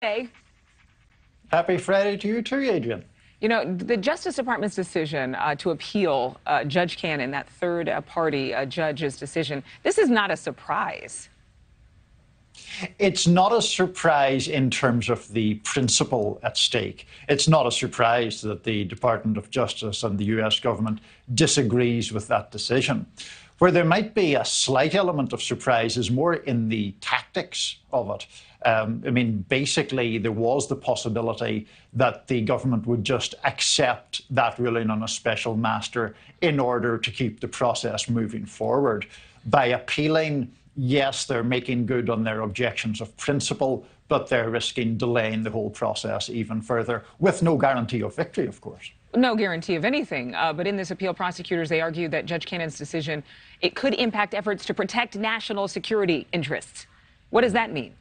Hey. Happy Friday to you too, Adrian. You know, the Justice Department's decision to appeal Judge Cannon, that third-party judge's decision, this is not a surprise. It's not a surprise in terms of the principle at stake. It's not a surprise that the Department of Justice and the US government disagrees with that decision. Where there might be a slight element of surprise is more in the tactics of it. Basically, there was the possibility that the government would just accept that ruling on a special master in order to keep the process moving forward. By appealing, yes, they're making good on their objections of principle, but they're risking delaying the whole process even further, with no guarantee of victory, of course. No guarantee of anything. But in this appeal, prosecutors, they argue that Judge Cannon's decision, it could impact efforts to protect national security interests. What does that mean?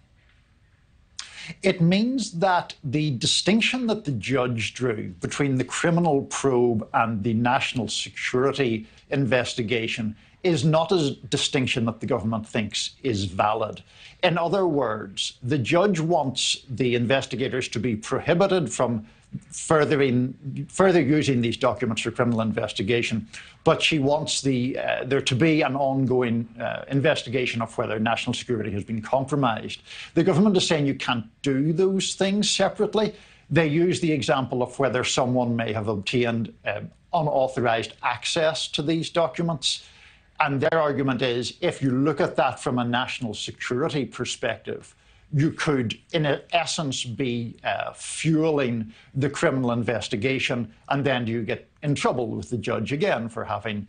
It means that the distinction that the judge drew between the criminal probe and the national security investigation is not a distinction that the government thinks is valid. In other words, the judge wants the investigators to be prohibited from further using these documents for criminal investigation, but she wants there to be an ongoing investigation of whether national security has been compromised. The government is saying you can't do those things separately. They use the example of whether someone may have obtained unauthorized access to these documents. And their argument is, if you look at that from a national security perspective, you could, in essence, be fueling the criminal investigation, and then you get in trouble with the judge again for having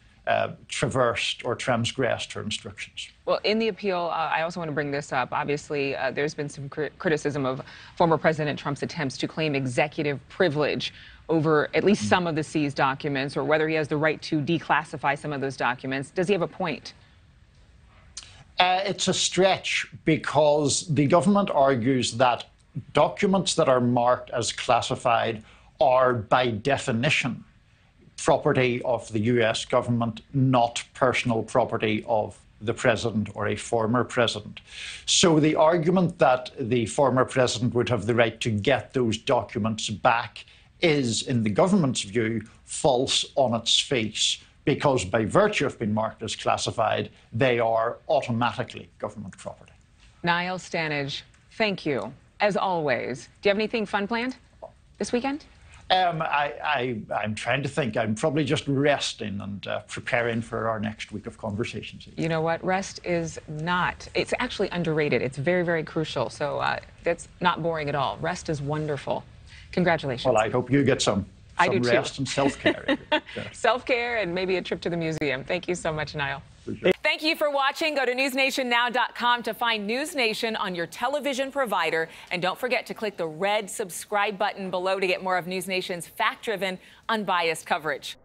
traversed or transgressed her instructions. Well, in the appeal, I also want to bring this up. Obviously, there's been some criticism of former President Trump's attempts to claim executive privilege over at least some of the seized documents, or whether he has the right to declassify some of those documents. Does he have a point? It's a stretch, because the government argues that documents that are marked as classified are, by definition, property of the US government, not personal property of the president or a former president. So the argument that the former president would have the right to get those documents back is, in the government's view, false on its face, because by virtue of being marked as classified, they are automatically government property. Niall Stanage, thank you, as always. Do you have anything fun planned this weekend? I'm trying to think. I'm probably just resting and preparing for our next week of conversations. You know what? Rest is not. It's actually underrated. It's very, very crucial. So that's not boring at all. Rest is wonderful. Congratulations. Well, I hope you get some rest and self-care. Self-care and maybe a trip to the museum. Thank you so much, Niall. Sure. Thank you for watching. Go to newsnationnow.com to find NewsNation on your television provider. And don't forget to click the red subscribe button below to get more of NewsNation's fact-driven, unbiased coverage.